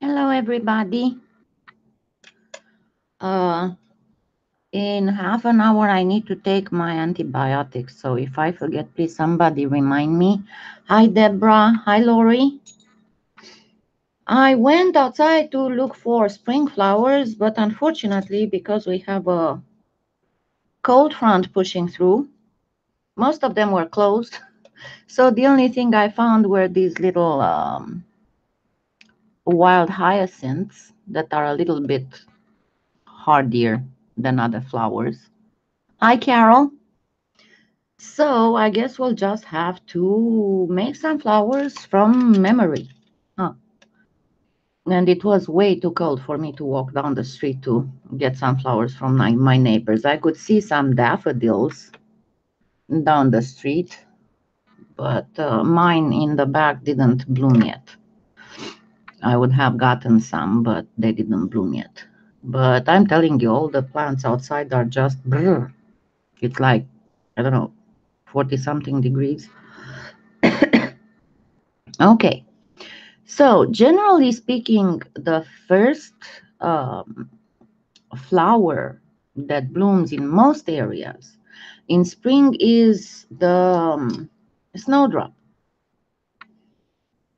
Hello, everybody. In half an hour, I need to take my antibiotics. So if I forget, please somebody remind me. Hi, Deborah. Hi, Lori. I went outside to look for spring flowers, but unfortunately, because we have a cold front pushing through, most of them were closed. So the only thing I found were these little wild hyacinths that are a little bit hardier than other flowers. Hi, Carol. So I guess we'll just have to make some flowers from memory. Huh. And it was way too cold for me to walk down the street to get some flowers from my neighbors. I could see some daffodils down the street, but mine in the back didn't bloom yet. I would have gotten some, but they didn't bloom yet. But I'm telling you, all the plants outside are just brr. It's like, I don't know, 40 something degrees. Okay. So generally speaking, the first flower that blooms in most areas in spring is the snowdrop.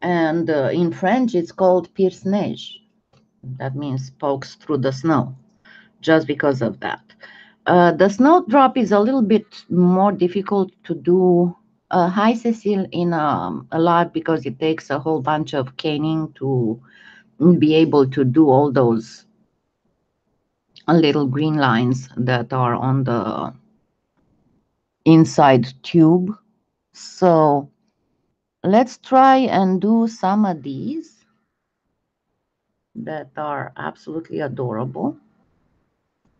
And in French, it's called pierce-neige. That means pokes through the snow, just because of that. The snowdrop is a little bit more difficult to do. Hi, Cecile, in a lot because it takes a whole bunch of caning to be able to do all those little green lines that are on the inside tube. So let's try and do some of these that are absolutely adorable,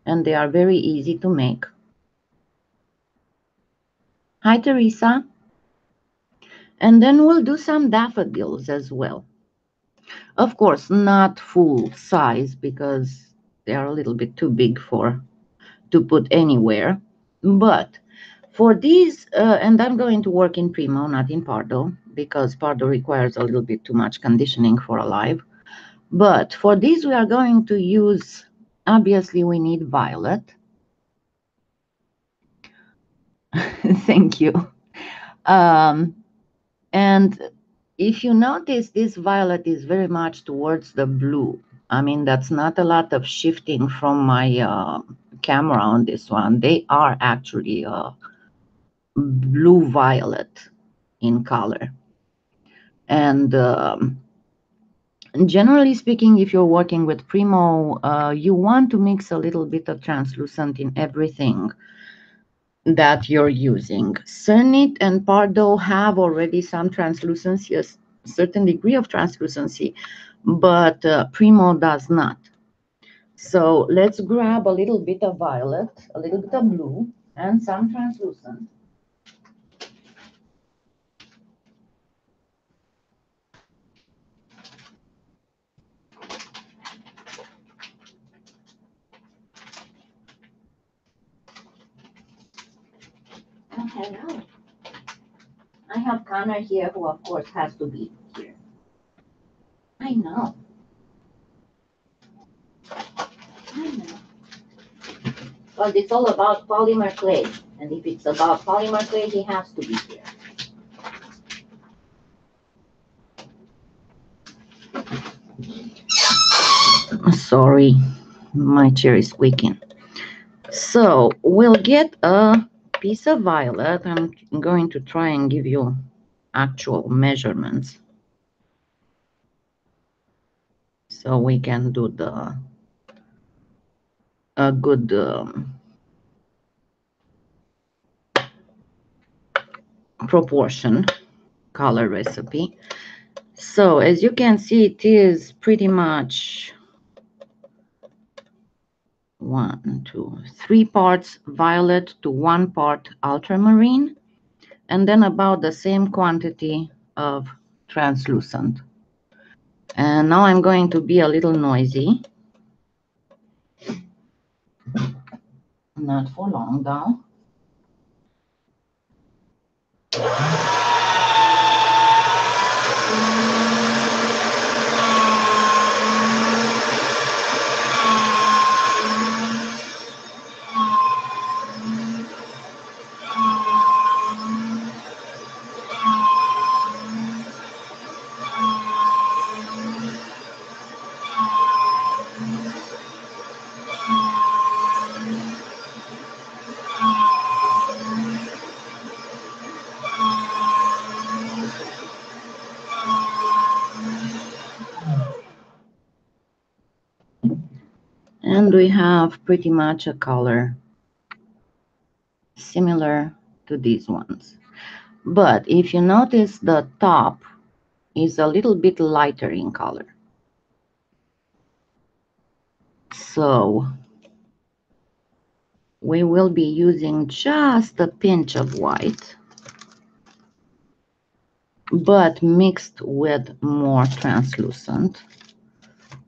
and they are very easy to make. Hi, Teresa. And then we'll do some daffodils as well. Of course, not full size because they are a little bit too big to put anywhere. But for these, and I'm going to work in Primo, not in Pardo, because Pardo requires a little bit too much conditioning for alive. But for these, we are going to use, obviously, we need violet. Thank you. And if you notice, this violet is very much towards the blue. I mean, that's not a lot of shifting from my camera on this one. They are actually blue-violet in color. And generally speaking, if you're working with Primo, you want to mix a little bit of translucent in everything that you're using. Cernit and Pardo have already some translucency, a certain degree of translucency, but Primo does not. So let's grab a little bit of violet, a little bit of blue, and some translucent. Oh, hello. I have Connor here, who of course has to be here. I know. I know. Because it's all about polymer clay. And if it's about polymer clay, he has to be here. Sorry, my chair is squeaking. So we'll get a piece of violet. I'm going to try and give you actual measurements so we can do a good proportion color recipe. So as you can see, it is pretty much 3 parts violet to 1 part ultramarine, and then about the same quantity of translucent. And now I'm going to be a little noisy. Not for long though. And we have pretty much a color similar to these ones. But if you notice, the top is a little bit lighter in color. So we will be using just a pinch of white, but mixed with more translucent.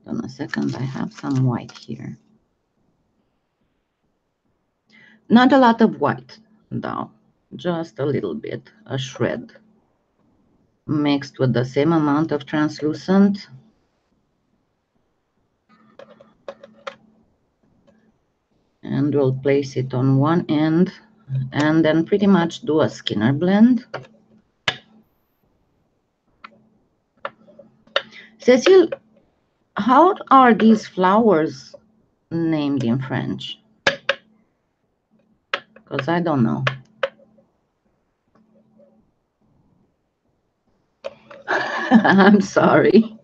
Hold on a second, I have some white here. Not a lot of white, though, just a little bit, a shred, mixed with the same amount of translucent. And we'll place it on one end and then pretty much do a Skinner blend. Cecile, how are these flowers named in French? Because I don't know. I'm sorry.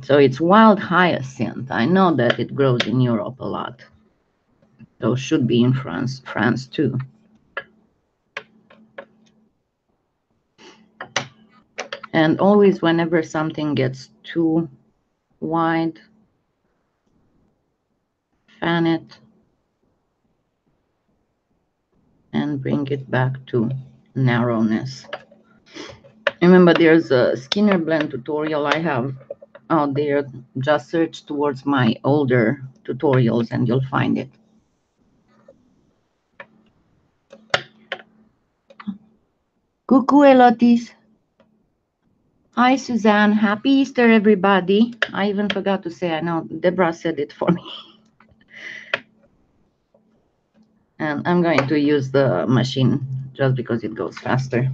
So it's wild hyacinth. I know that it grows in Europe a lot. So should be in France too. And always whenever something gets too wide, fan it and bring it back to narrowness. Remember, there's a Skinner blend tutorial I have out there. Just search towards my older tutorials and you'll find it. Coucou Elotis. Hi Suzanne. Happy Easter everybody. I even forgot to say, I know Deborah said it for me. And I'm going to use the machine just because it goes faster.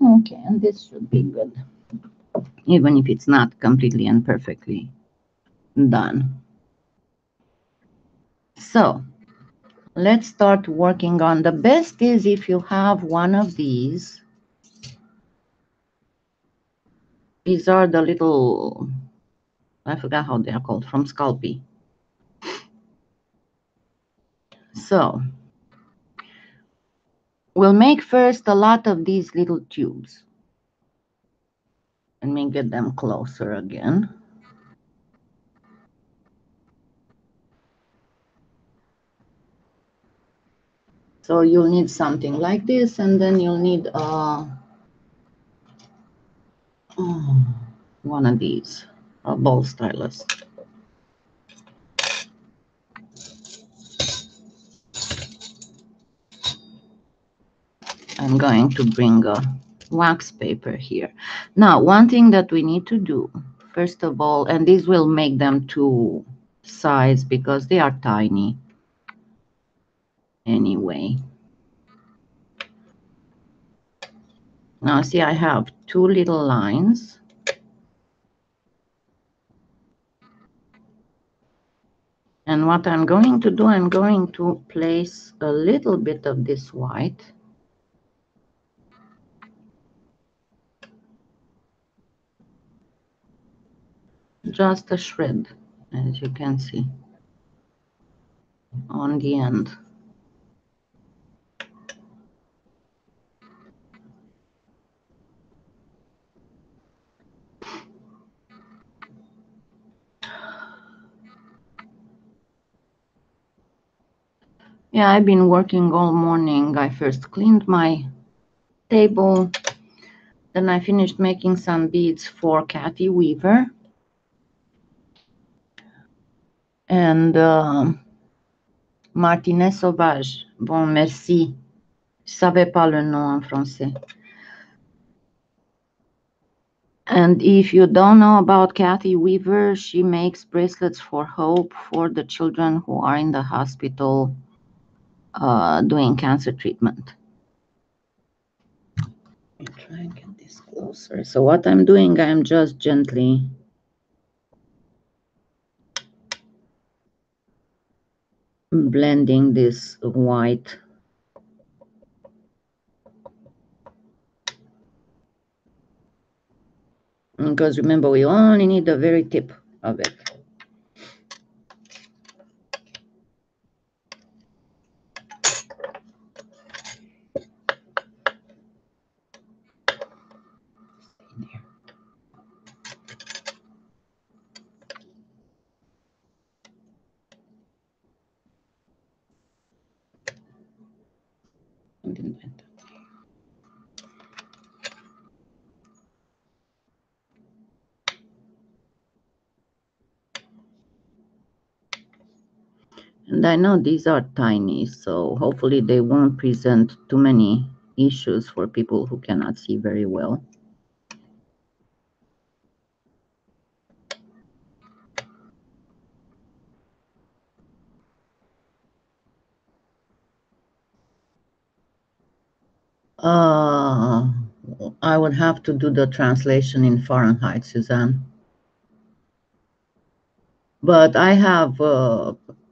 Okay, and this should be good, even if it's not completely and perfectly done. So let's start working on. The best is if you have one of these. These are the little, I forgot how they are called, from Sculpey. So we'll make first a lot of these little tubes. Let me get them closer again. So you'll need something like this, and then you'll need one of these, a ball stylus. I'm going to bring a wax paper here. Now, one thing that we need to do, first of all, and this will make them to size because they are tiny anyway. Now, see, I have two little lines. And what I'm going to do, I'm going to place a little bit of this white. Just a shred, as you can see, on the end. Yeah, I've been working all morning. I first cleaned my table, then I finished making some beads for Kathy Weaver. And Martinet Sauvage. Bon, merci. Je savais pas le nom en français. And if you don't know about Kathy Weaver, she makes bracelets for hope for the children who are in the hospital doing cancer treatment. Let me try and get this closer. So what I'm doing, I'm just gently blending this white. Because remember, we only need the very tip of it. And I know these are tiny, so hopefully they won't present too many issues for people who cannot see very well. I would have to do the translation in Fahrenheit, Suzanne. But I have,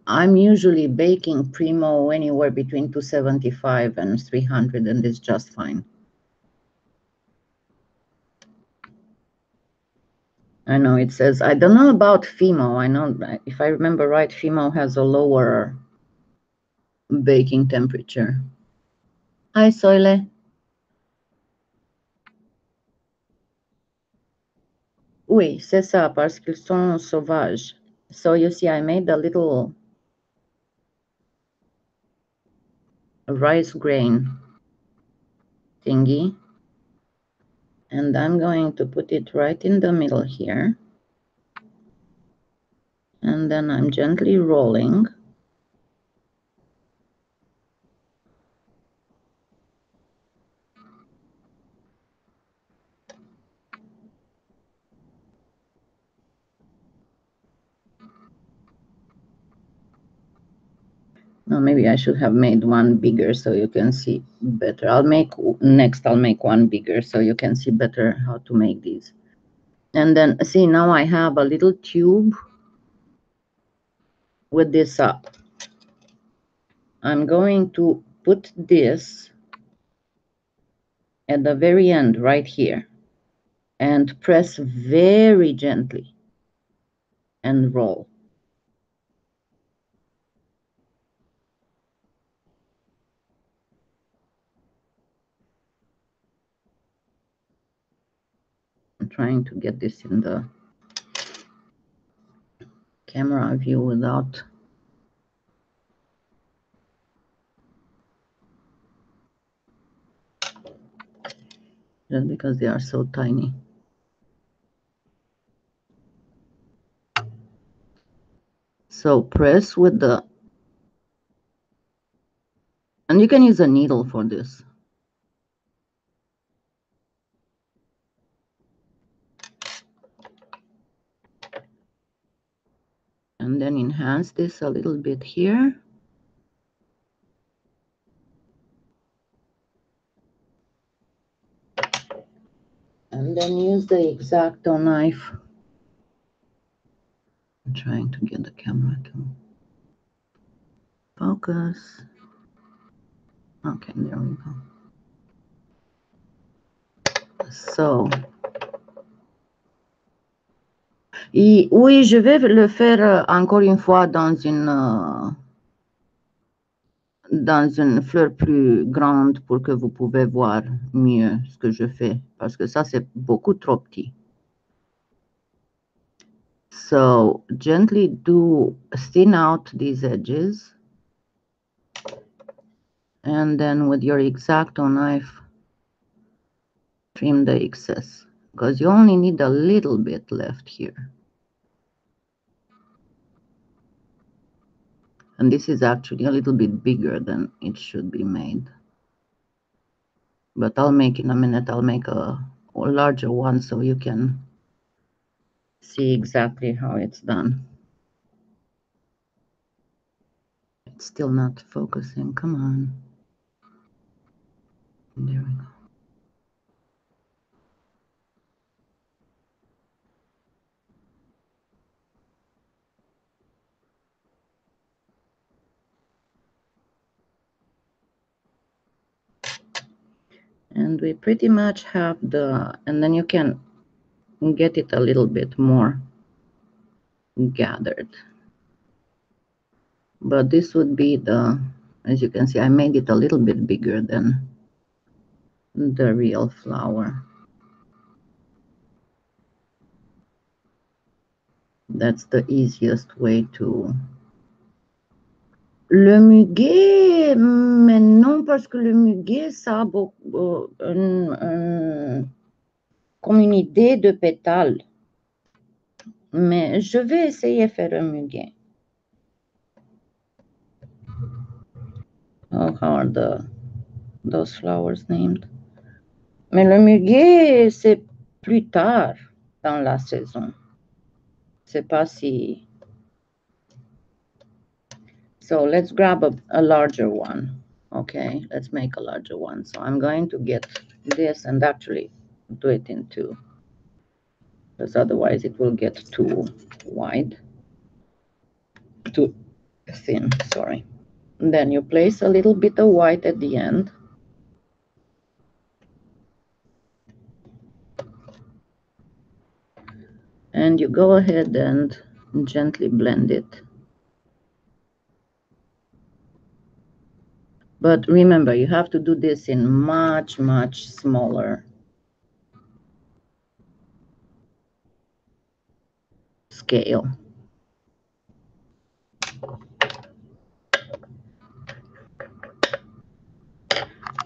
I'm usually baking primo anywhere between 275 and 300, and it's just fine. I know it says, I don't know about Fimo. I know, if I remember right, Fimo has a lower baking temperature. Hi, Soile. Oui, c'est ça, parce qu'ils sont sauvages. So you see, I made a little rice grain thingy. And I'm going to put it right in the middle here. And then I'm gently rolling. No, maybe I should have made one bigger so you can see better. I'll make one bigger so you can see better how to make these. And then see, now I have a little tube with this up. I'm going to put this at the very end right here and press very gently and roll. I'm trying to get this in the camera view without. Just because they are so tiny. So press with the, and you can use a needle for this. And then enhance this a little bit here. And then use the Xacto knife. I'm trying to get the camera to focus. Okay, there we go. So, oui, je vais le faire encore une fois dans une fleur plus grande pour que vous pouvez voir mieux ce que je fais, parce que ça, c'est beaucoup trop petit. So, gently thin out these edges. And then with your Xacto knife, trim the excess, because you only need a little bit left here. And this is actually a little bit bigger than it should be made. But I'll make in a minute, I'll make a larger one so you can see exactly how it's done. It's still not focusing, come on. There we go. And we pretty much have the, and then you can get it a little bit more gathered. But this would be the, as you can see, I made it a little bit bigger than the real flower. That's the easiest way to... Le muguet, mais non, parce que le muguet, ça a comme une idée de pétale. Mais je vais essayer de faire un muguet. Oh, how are those flowers named? Mais le muguet, c'est plus tard dans la saison. C'est pas si... So let's grab a larger one. Okay, let's make a larger one. So I'm going to get this and actually do it in two, because otherwise it will get too wide, too thin, sorry. And then you place a little bit of white at the end. And you go ahead and gently blend it. But remember, you have to do this in much, much smaller scale.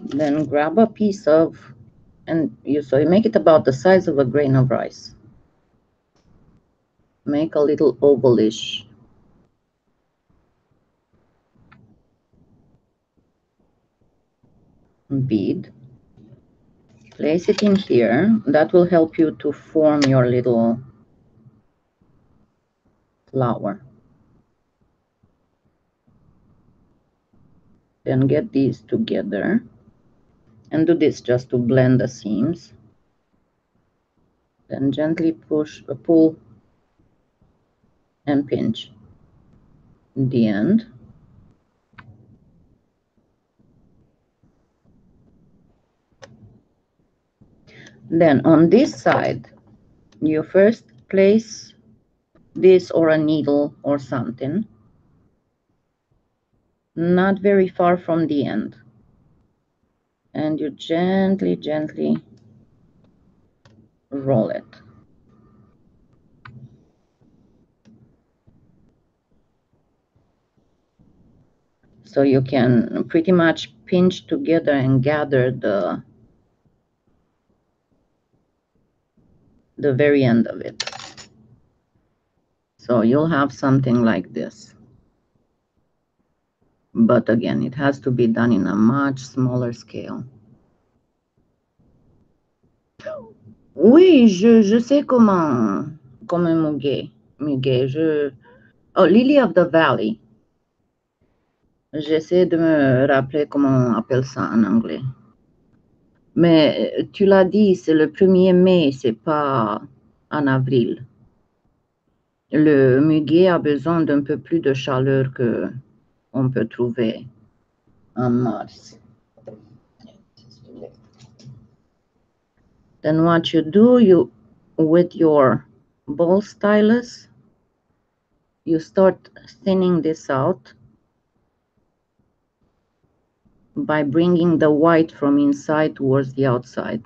Then grab a piece of, so you make it about the size of a grain of rice. Make a little ovalish bead. Place it in here. That will help you to form your little flower. Then get these together and do this just to blend the seams. Then gently pull and pinch the end. Then on this side, you first place this or a needle or something, not very far from the end. And you gently, gently roll it. So you can pretty much pinch together and gather the very end of it. So you'll have something like this. But again, it has to be done in a much smaller scale. Oui, je sais comment un muguet. Oh, lily of the valley. J'essaie de me rappeler comment on appelle ça en anglais. Mais tu l'as dit, c'est le 1er mai, c'est pas en avril. Le muguet a besoin d'un peu plus de chaleur que on peut trouver en mars. Then what you do, with your ball stylus, you start thinning this out by bringing the white from inside towards the outside.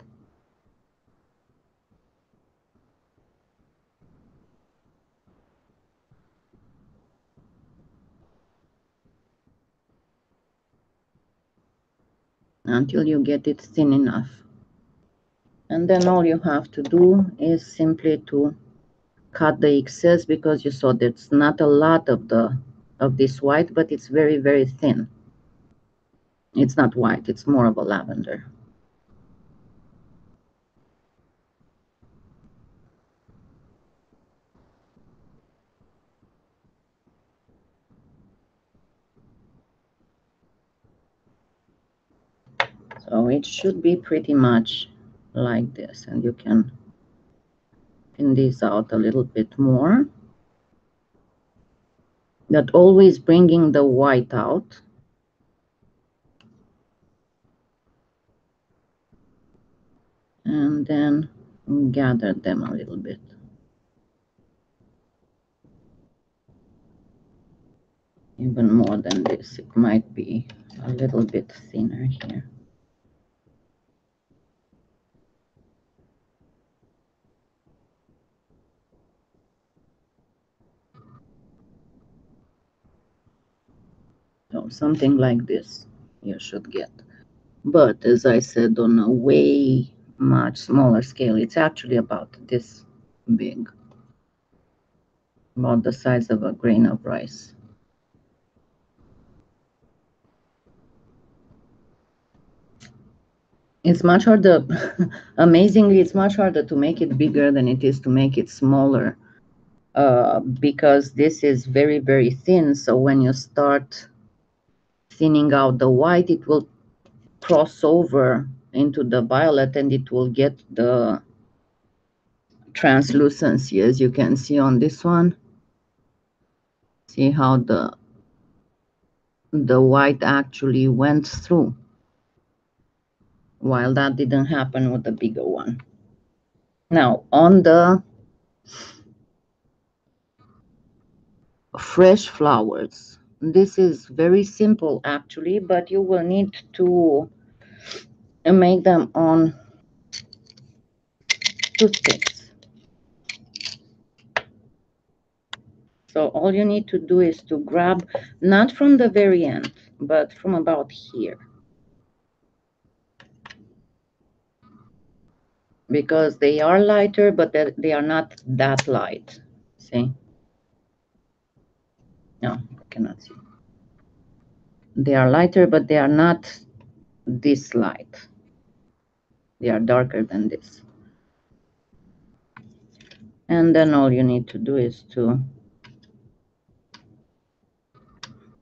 until you get it thin enough. And then all you have to do is simply to cut the excess, because you saw there's not a lot of this white, but it's very, very thin. It's not white, it's more of a lavender. So it should be pretty much like this, and you can thin this out a little bit more. But always bringing the white out. And then gather them a little bit. Even more than this, it might be a little bit thinner here. So something like this you should get. But as I said, on a way much smaller scale, it's actually about this big, about the size of a grain of rice. It's much harder, amazingly, it's much harder to make it bigger than it is to make it smaller, because this is very, very thin. So when you start thinning out the white, it will cross over into the violet and it will get the translucency, as you can see on this one. See how the white actually went through, while that didn't happen with the bigger one. Now on the fresh flowers, this is very simple actually, but you will need to make them on toothpicks. So all you need to do is to grab, not from the very end, but from about here, because they are lighter, but they are not that light. See? No, I cannot see. They are lighter, but they are not this light. They are darker than this. And then all you need to do is to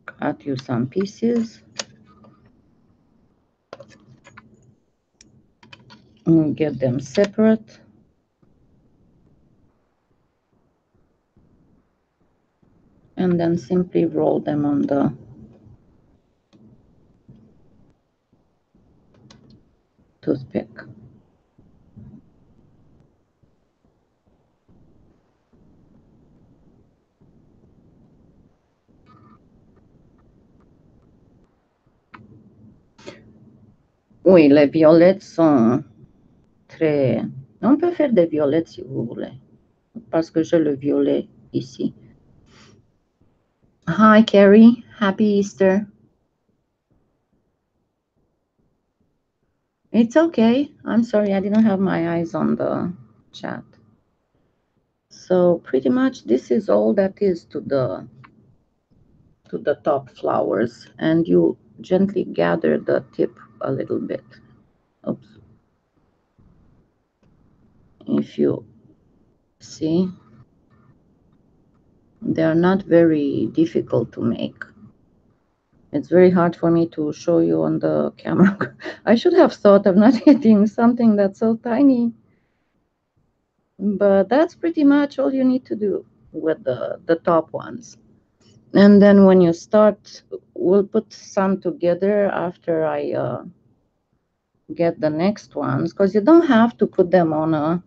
cut you some pieces and get them separate. And then simply roll them on the toothpick. Oui, les violettes sont très... On peut faire des violettes si vous voulez, parce que j'ai le violet ici. Hi, Carrie. Happy Easter. It's okay. I'm sorry, I didn't have my eyes on the chat. So pretty much this is all that is to the top flowers, and you gently gather the tip a little bit. Oops. If you see, they are not very difficult to make. It's very hard for me to show you on the camera. I should have thought of not getting something that's so tiny. But that's pretty much all you need to do with the top ones. And then when you start, we'll put some together after I get the next ones, because you don't have to put them on a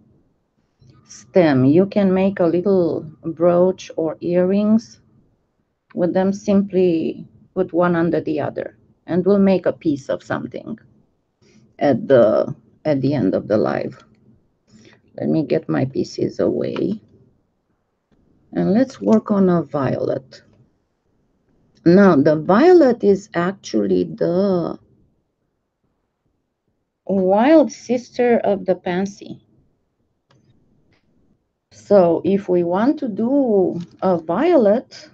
stem. You can make a little brooch or earrings with them. Simply put one under the other, and we'll make a piece of something at the end of the live. Let me get my pieces away, and let's work on a violet. Now the violet is actually the wild sister of the pansy. So if we want to do a violet,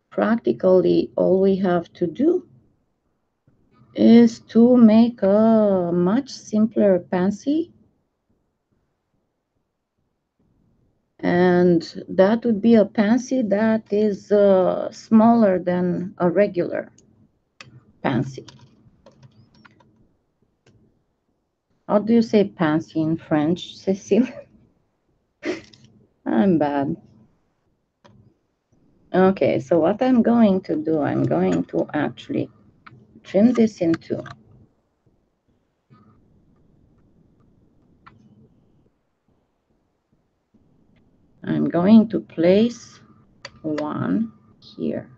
practically all we have to do is to make a much simpler pansy, and that would be a pansy that is smaller than a regular pansy. How do you say pansy in French, Cecile? I'm bad. Okay, so what I'm going to do, I'm going to actually trim this in two. I'm going to place one here.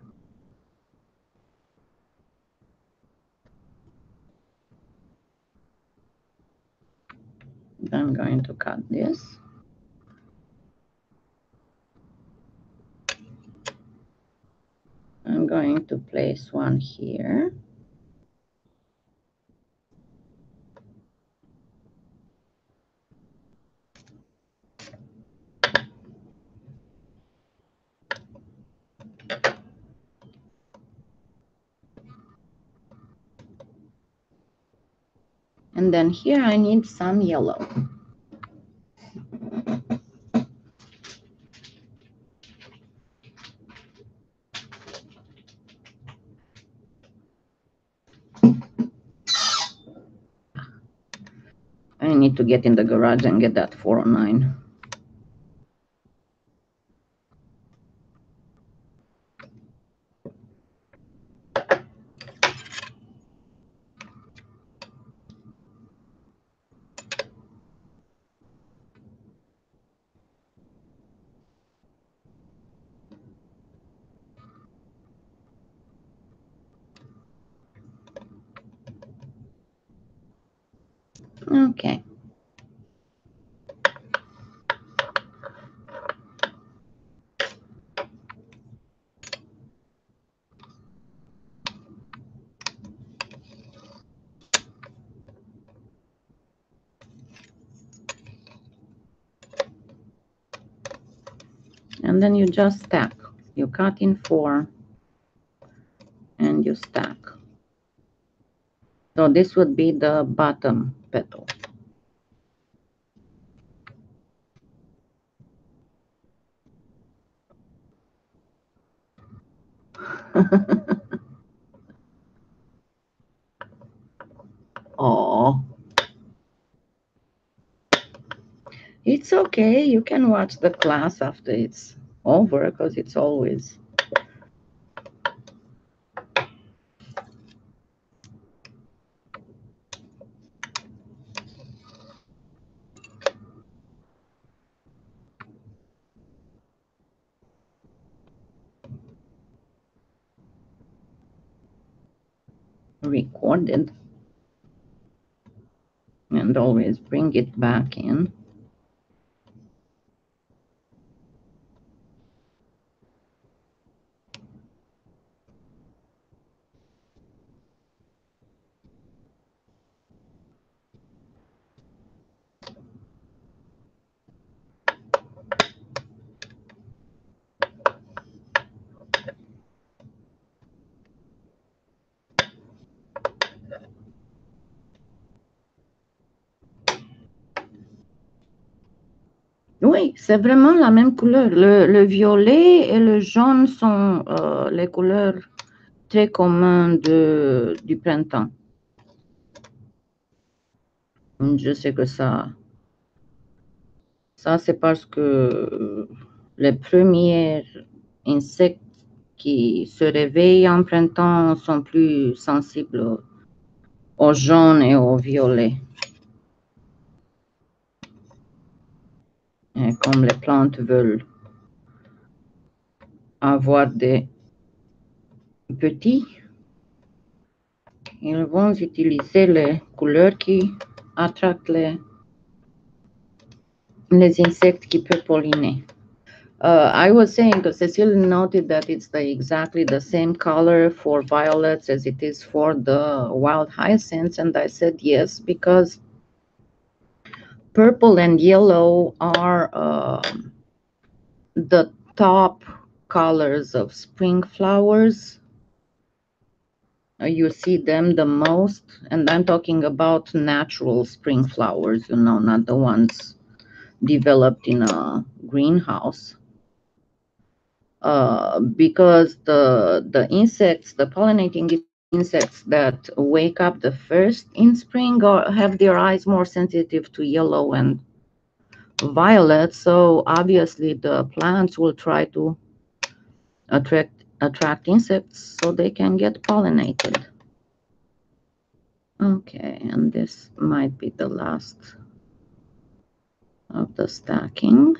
I'm going to cut this. I'm going to place one here. And then here I need some yellow. I need to get in the garage and get that 409. Okay. And then you just stack. You cut in 4 and you stack. So this would be the bottom petal. Oh, it's okay. You can watch the class after it's over because it's always recorded. And always bring it back in. Oui, c'est vraiment la même couleur. Le violet et le jaune sont les couleurs très communes du printemps. Je sais que ça c'est parce que les premiers insectes qui se réveillent en printemps sont plus sensibles au jaune et au violet. Et comme les plantes veulent avoir des petits, ils vont utiliser les couleurs qui attractent les insectes qui peuvent polliner. I was saying, because Cecilia noted that it's exactly the same color for violets as it is for the wild hyacinths, and I said yes, because purple and yellow are the top colors of spring flowers. You see them the most, and I'm talking about natural spring flowers, not the ones developed in a greenhouse. Because the insects, the pollinating insects that wake up the first in spring have their eyes more sensitive to yellow and violet, so obviously the plants will try to attract insects so they can get pollinated. Okay, and this might be the last of the stacking.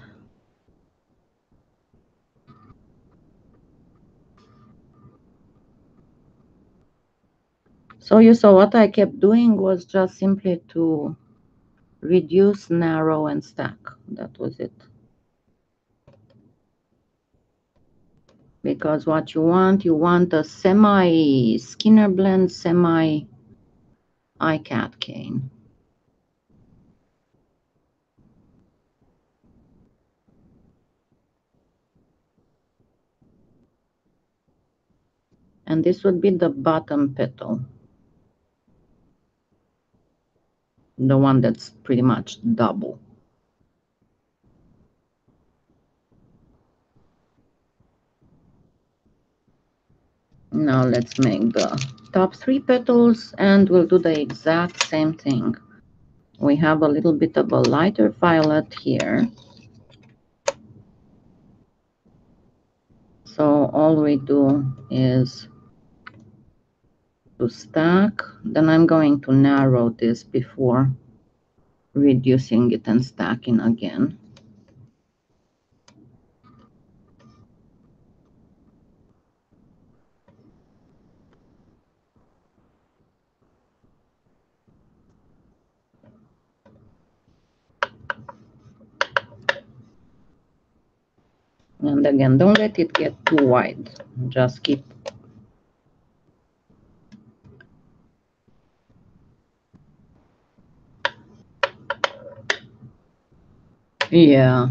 So you saw what I kept doing was just simply to reduce, narrow, and stack. That was it. Because what you want a semi Skinner blend, semi ICAT cane. And this would be the bottom petal, the one that's pretty much double. Now let's make the top 3 petals, and we'll do the exact same thing. We have a little bit of a lighter violet here. So all we do is to stack. Then I'm going to narrow this before reducing it and stacking again. And again, don't let it get too wide. Just keep. Yeah.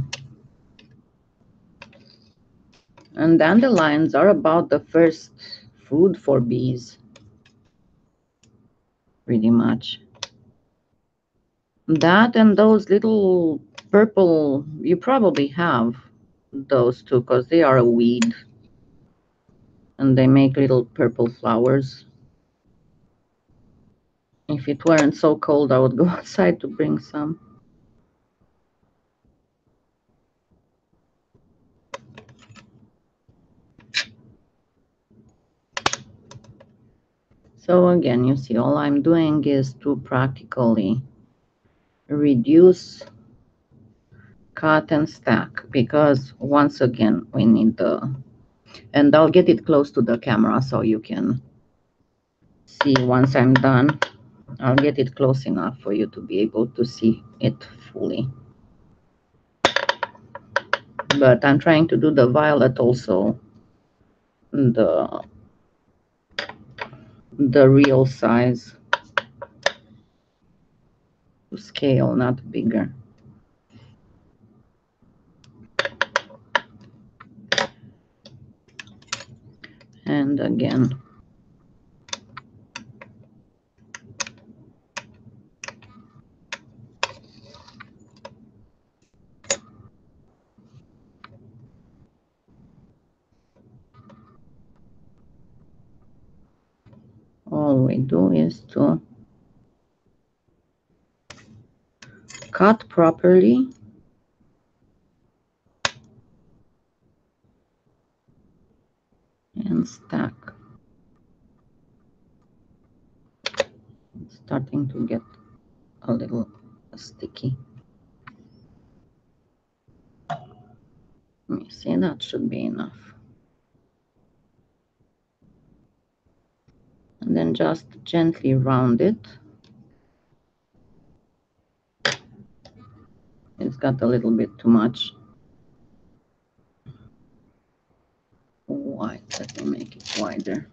And dandelions are about the first food for bees. Pretty much. That and those little purple, you probably have those too, because they are a weed. And they make little purple flowers. If it weren't so cold, I would go outside to bring some. So again, you see, all I'm doing is to practically reduce, cut, and stack, because once again, we need the, and I'll get it close to the camera so you can see once I'm done. I'll get it close enough for you to be able to see it fully. But I'm trying to do the violet also, the real size, to scale, not bigger. And again, all we do is to cut properly and stack. It's starting to get a little sticky. Let me see, that should be enough. And then just gently round it. It's got a little bit too much. wide. Let me make it wider.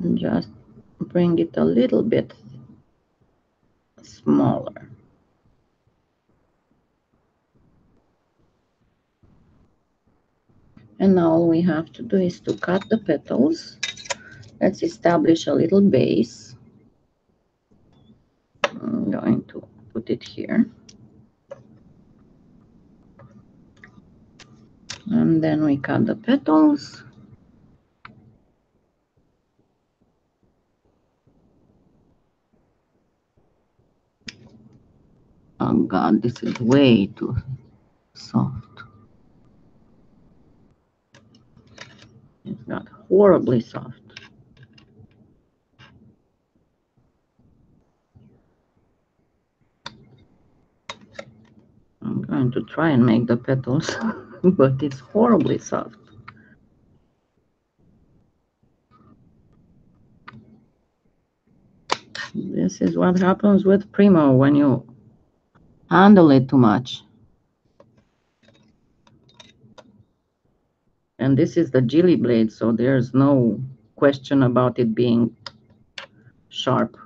And just bring it a little bit smaller. And now all we have to do is to cut the petals. Let's establish a little base. I'm going to put it here. And then we cut the petals. Oh God, this is way too soft. It's got horribly soft. I'm going to try and make the petals, but it's horribly soft. This is what happens with Primo when you handle it too much. And this is the Gilly blade, so there's no question about it being sharp.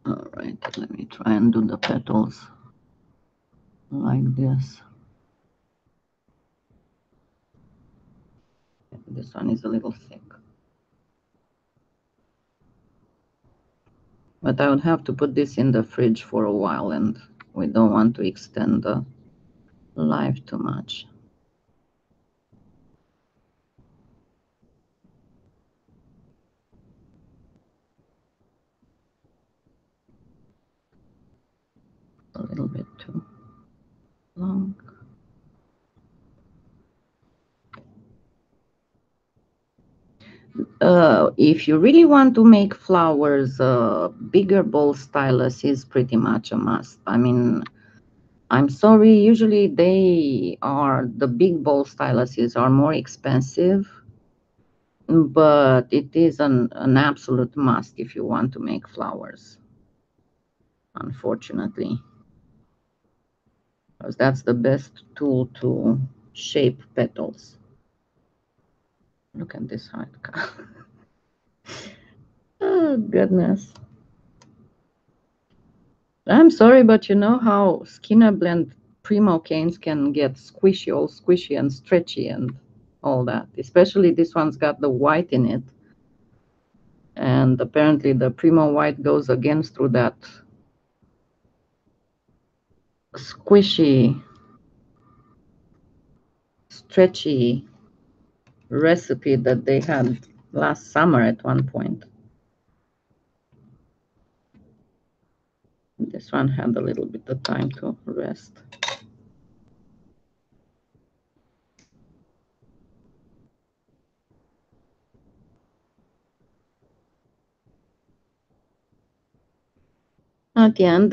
All right, let me try and do the petals like this. This one is a little thick. But I would have to put this in the fridge for a while, and we don't want to extend the life too much. A little bit too long. If you really want to make flowers, bigger bowl stylus is pretty much a must. I mean, I'm sorry, usually the big bowl styluses are more expensive, but it is an absolute must if you want to make flowers, unfortunately. Because that's the best tool to shape petals. Look at this hard cut. Oh, goodness. I'm sorry, but you know how Skinner blend Primo canes can get squishy, all squishy and stretchy and all that. Especially this one's got the white in it. And apparently the Primo white goes against through that squishy, stretchy recipe that they had last summer at one point. This one had a little bit of time to rest. At the end,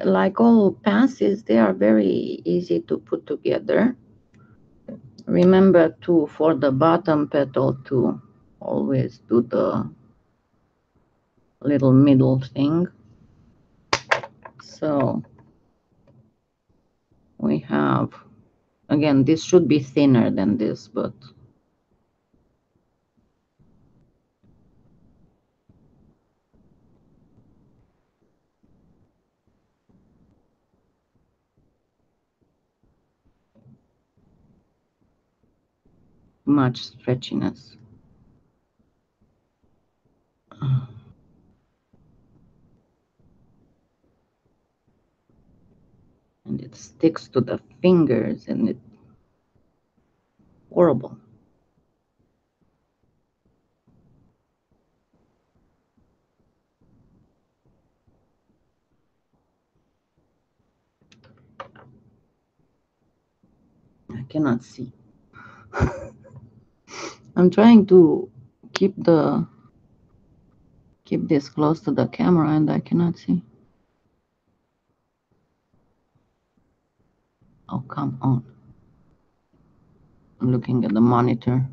like all passes, they are very easy to put together. Remember to, for the bottom petal, to always do the little middle thing. So we have, again, this should be thinner than this, but much stretchiness. And it sticks to the fingers, and it's horrible. I cannot see. I'm trying to keep this close to the camera, and I cannot see. Oh, come on. I'm looking at the monitor.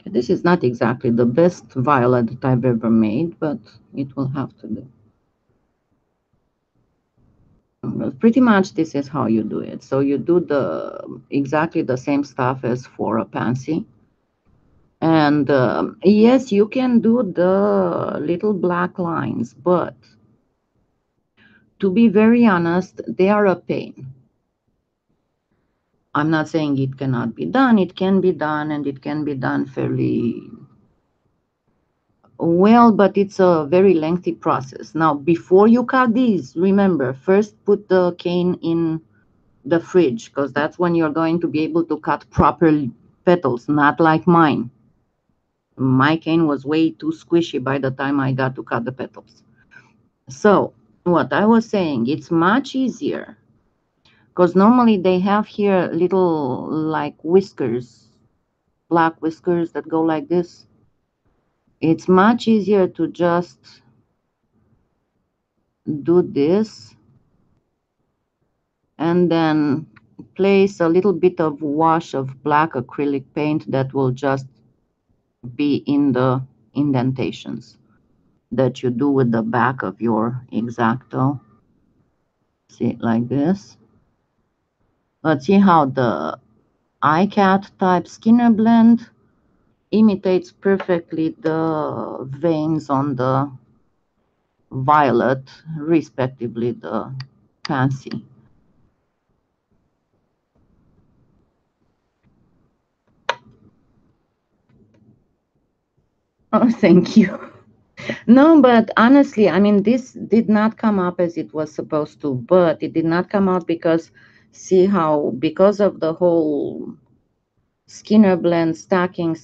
This is not exactly the best violet that I've ever made, but it will have to do. Well, pretty much this is how you do it. So you do exactly the same stuff as for a pansy. And yes, you can do the little black lines, but to be very honest, they are a pain. I'm not saying it cannot be done. It can be done, and it can be done fairly well, but it's a very lengthy process. Now, before you cut these, remember, first put the cane in the fridge, because that's when you're going to be able to cut proper petals, not like mine. My cane was way too squishy by the time I got to cut the petals. So what I was saying, it's much easier, because normally they have here little like whiskers, black whiskers that go like this. It's much easier to just do this and then place a little bit of wash of black acrylic paint that will just be in the indentations that you do with the back of your Xacto. See it like this. Let's see how the iCat type Skinner blend imitates perfectly the veins on the violet, respectively the pansy. Oh, thank you. No, but honestly, I mean, this did not come up as it was supposed to, but it did not come out because, see how, because of the whole Skinner blend stacking,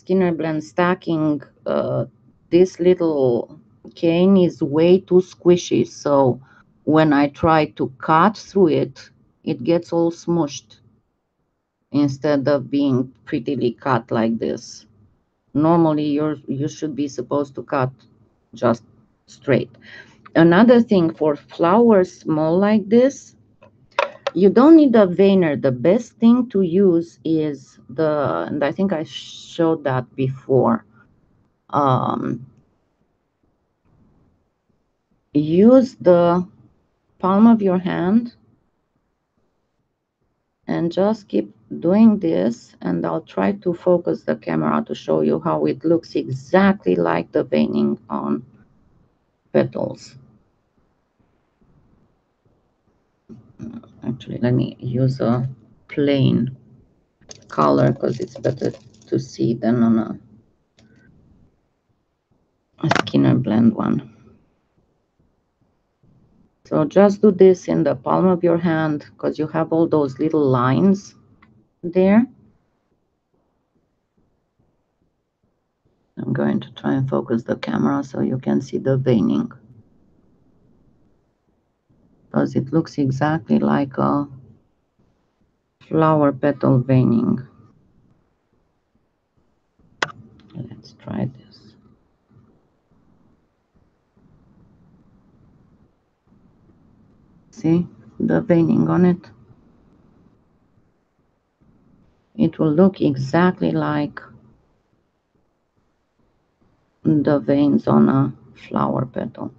this little cane is way too squishy. So when I try to cut through it, it gets all smushed instead of being prettily cut like this. Normally, you should be supposed to cut just straight. Another thing, for flowers small like this, you don't need a veiner. The best thing to use is and I think I showed that before. Use the palm of your hand and just keep doing this, and I'll try to focus the camera to show you how it looks exactly like the veining on petals. Actually, let me use a plain color because it's better to see than on a Skinner blend one. So just do this in the palm of your hand because you have all those little lines there. I'm going to try and focus the camera so you can see the veining, because it looks exactly like a flower petal veining. Let's try this. See the veining on it? It will look exactly like the veins on a flower petal.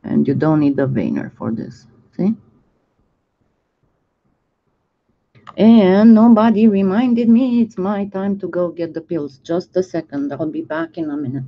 And you don't need a veiner for this, see? And nobody reminded me it's my time to go get the pills. Just a second, I'll be back in a minute.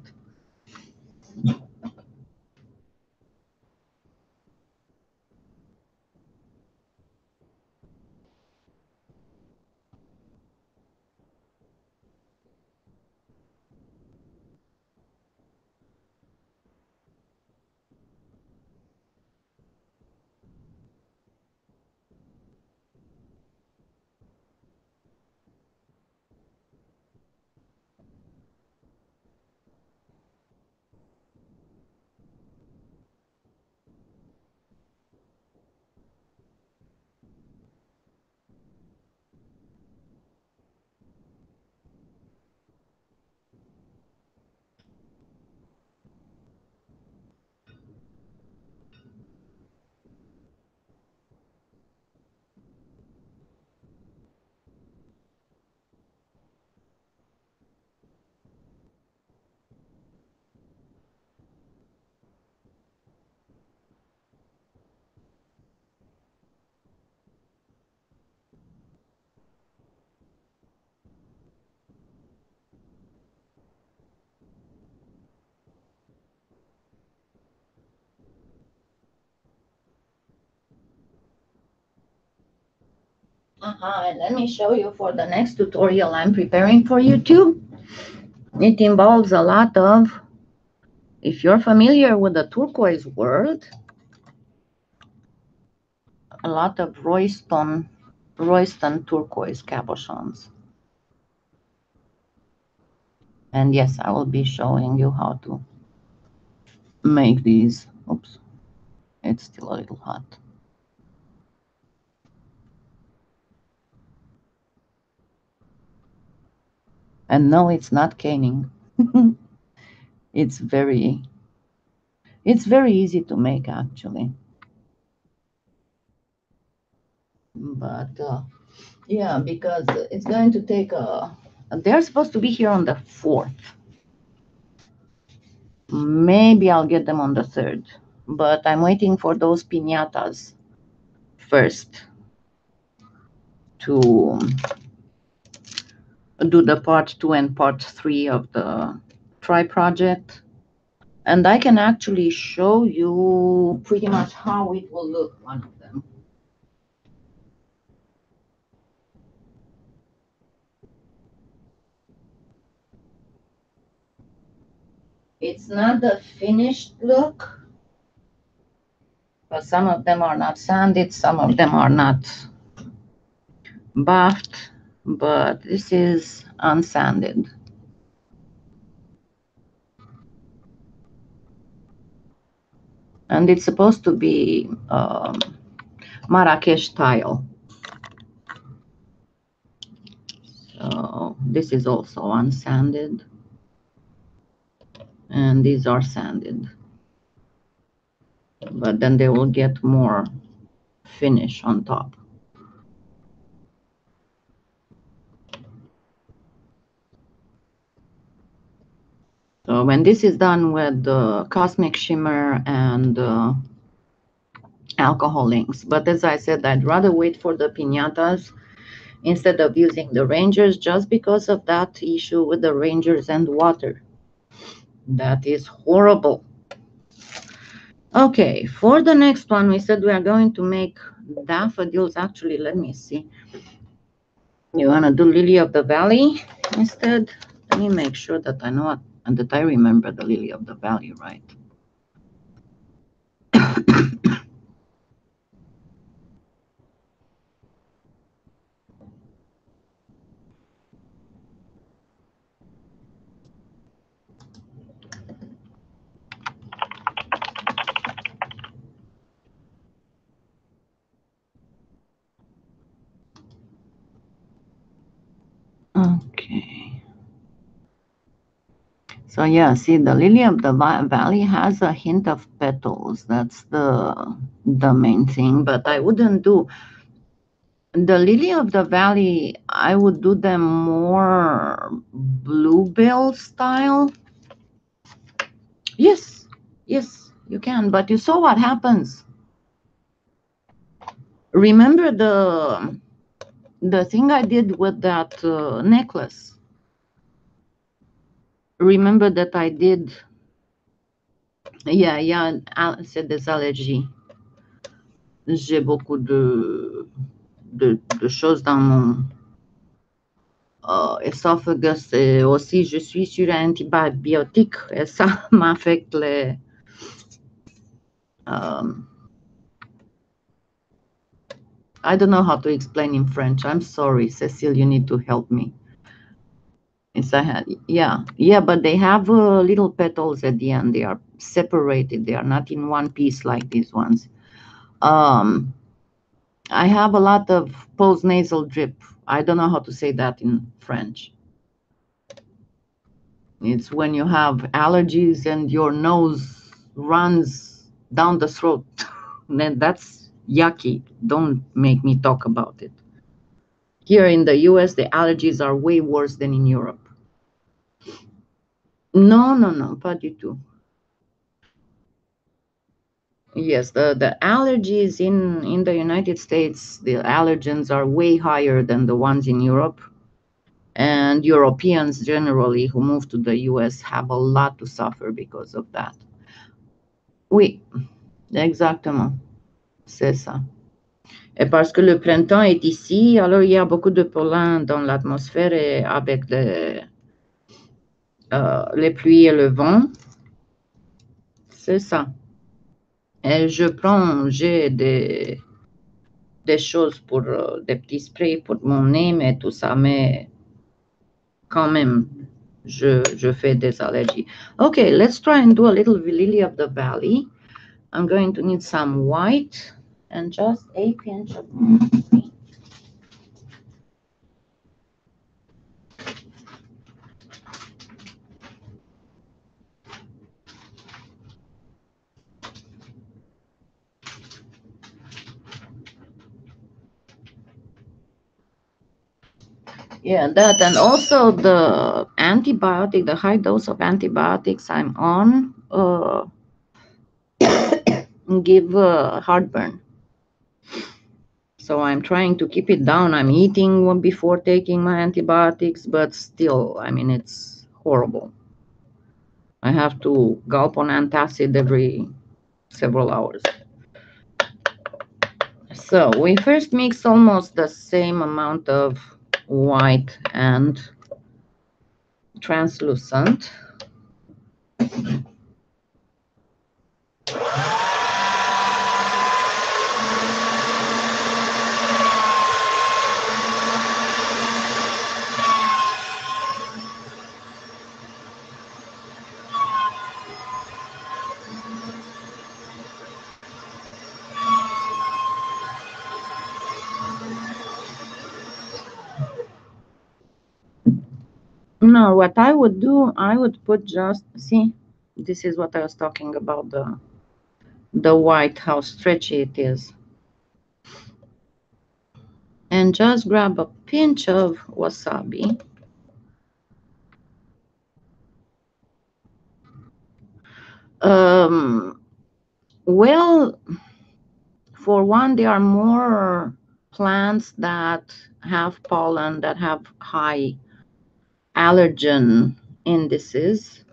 And let me show you for the next tutorial I'm preparing for YouTube. It involves a lot of, if you're familiar with the turquoise world, a lot of Royston turquoise cabochons. And yes, I will be showing you how to make these. Oops, it's still a little hot. And no, it's not caning. It's very easy to make, actually. But yeah, because it's going to take they're supposed to be here on the 4th. Maybe I'll get them on the 3rd, but I'm waiting for those piñatas first to do the part 2 and part 3 of the try project. And I can actually show you pretty much how it will look, one of them. It's not the finished look, but some of them are not sanded, some of them are not buffed, but this is unsanded. And it's supposed to be Marrakesh tile. So this is also unsanded, and these are sanded, but then they will get more finish on top. So when this is done with the Cosmic Shimmer and alcohol inks, but as I said, I'd rather wait for the piñatas instead of using the Rangers, just because of that issue with the Rangers and water. That is horrible. Okay, for the next one, we said we are going to make daffodils. Actually, let me see. You want to do Lily of the Valley instead? Let me make sure that I know what, and that I remember the Lily of the Valley, right? Okay. So yeah, see, the Lily of the Valley has a hint of petals. That's the main thing, but I wouldn't do the Lily of the Valley. I would do them more bluebell style. Yes, yes, you can, but you saw what happens. Remember the thing I did with that necklace? Remember that I did, yeah, c'est des allergies. J'ai beaucoup de choses dans mon esophagus, et aussi je suis sur un antibiotique et ça m'affecte les I don't know how to explain in French. I'm sorry, Cecile, you need to help me. It's yeah, but they have little petals at the end. They are separated. They are not in one piece like these ones. I have a lot of postnasal drip. I don't know how to say that in French. It's when you have allergies and your nose runs down the throat. And that's yucky. Don't make me talk about it. Here in the US, the allergies are way worse than in Europe. No, pas du tout. Yes, the allergies in the United States, the allergens are way higher than the ones in Europe. And Europeans generally who move to the US have a lot to suffer because of that. Oui, exactement. C'est ça. Et parce que le printemps est ici, alors il y a beaucoup de pollen dans l'atmosphère et avec les pluies et le vent. C'est ça. Et j'ai des choses pour des petits sprays pour mon nez, mais tout ça, mais quand même, je fais des allergies. Okay, let's try and do a little lily of the valley. I'm going to need some white and just a pinch of green. Yeah, that and also the antibiotic, the high dose of antibiotics I'm on give heartburn. So I'm trying to keep it down. I'm eating one before taking my antibiotics, but still, I mean, it's horrible. I have to gulp on antacid every several hours. So we first mix almost the same amount of white and translucent. No, what I would do, I would put just, see, this is what I was talking about, the white, how stretchy it is. And just grab a pinch of wasabi. Well, for one, there are more plants that have pollen, that have high allergen indices.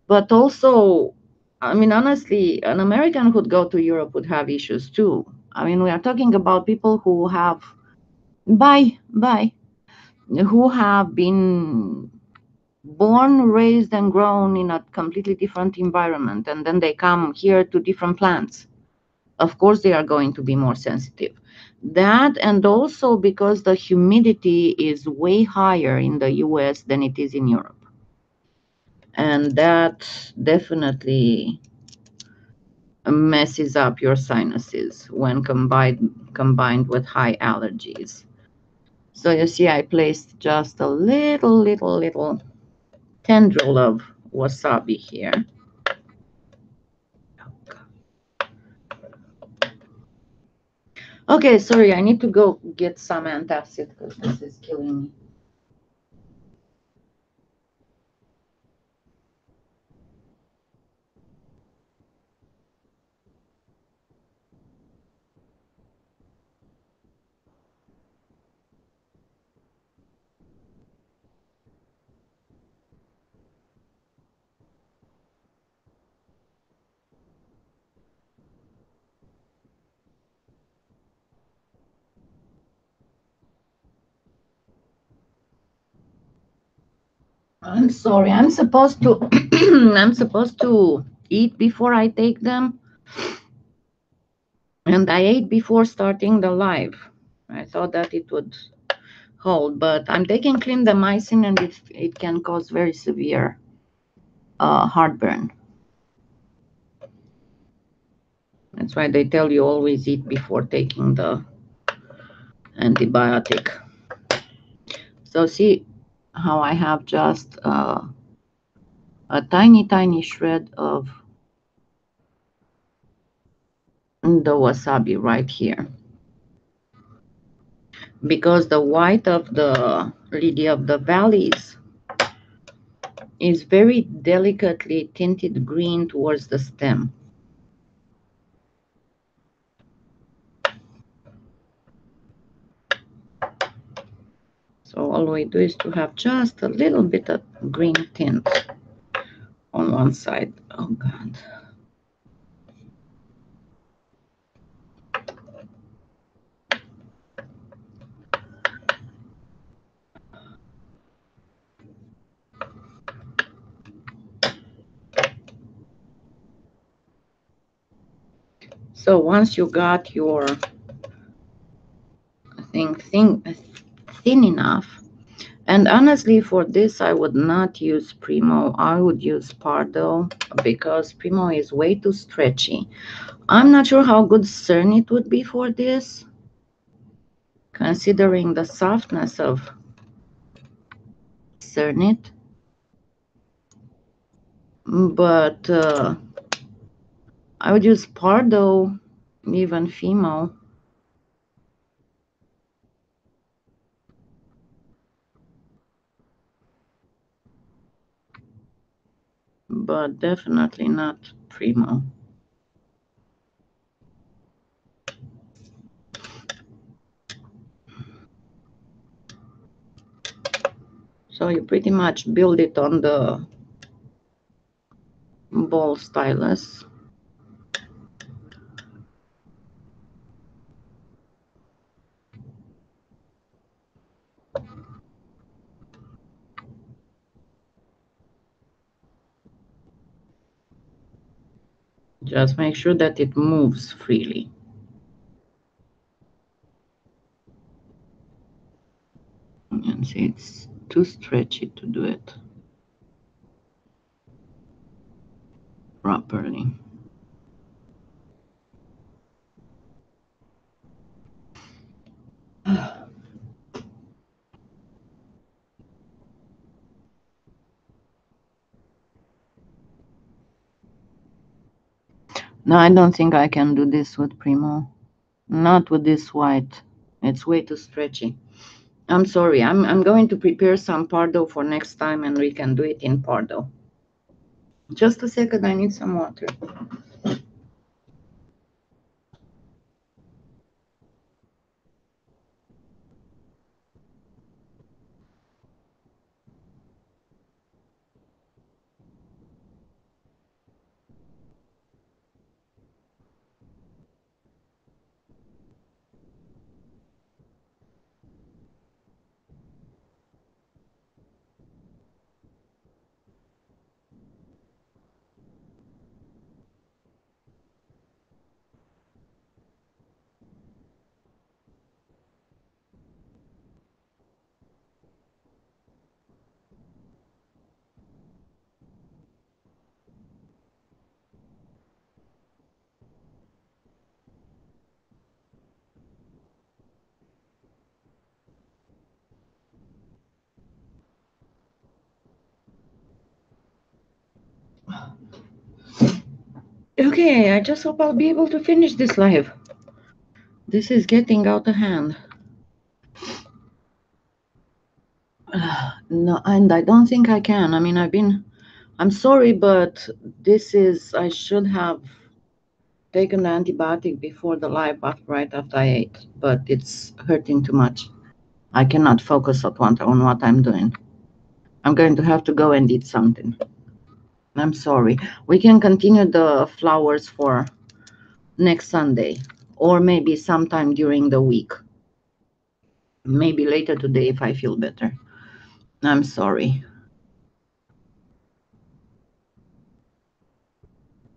But also, I mean, honestly, an American who'd go to Europe would have issues too. I mean, we are talking about people who have, who have been born, raised, and grown in a completely different environment, and then they come here to different plants. Of course, they are going to be more sensitive. That, and also because the humidity is way higher in the US than it is in Europe. And that definitely messes up your sinuses when combined with high allergies. So you see, I placed just a little tendril of wasabi here. Okay, sorry, I need to go get some antacid because this is killing me. I'm sorry. I'm supposed to I'm supposed to eat before I take them. And I ate before starting the live. I thought that it would hold, but I'm taking clindamycin and it can cause very severe heartburn. That's why they tell you always eat before taking the antibiotic. So see how I have just a tiny shred of the wasabi right here. Because the white of the lily of the valleys is very delicately tinted green towards the stem. So all we do is to have just a little bit of green tint on one side. Oh God. So once you got your thing thin enough, and honestly for this I would not use Primo, I would use Pardo because Primo is way too stretchy. I'm not sure how good Cernit would be for this, considering the softness of Cernit, but I would use Pardo, even Fimo. But definitely not Primo. So you pretty much build it on the ball stylus. Just make sure that it moves freely. And see, it's too stretchy to do it properly. No, I don't think I can do this with Primo. Not with this white. It's way too stretchy. I'm sorry. I'm going to prepare some Pardo for next time and we can do it in Pardo. Just a second, I need some water. Okay, I just hope I'll be able to finish this live. This is getting out of hand. No, and I don't think I can. I mean, I'm sorry, but I should have taken the antibiotic before the live, right after I ate, but it's hurting too much. I cannot focus on what I'm doing. I'm going to have to go and eat something. I'm sorry. We can continue the flowers for next Sunday, or maybe sometime during the week. Maybe later today if I feel better. I'm sorry.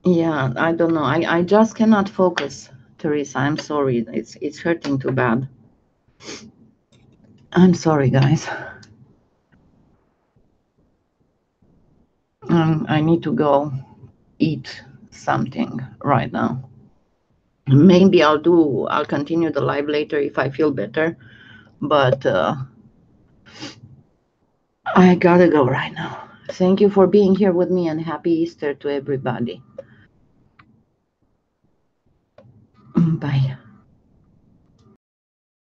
Yeah, I don't know. I just cannot focus, Teresa. I'm sorry. It's hurting too bad. I'm sorry, guys. I need to go eat something right now. Maybe I'll continue the live later if I feel better, but I gotta go right now. Thank you for being here with me and happy Easter to everybody. Bye.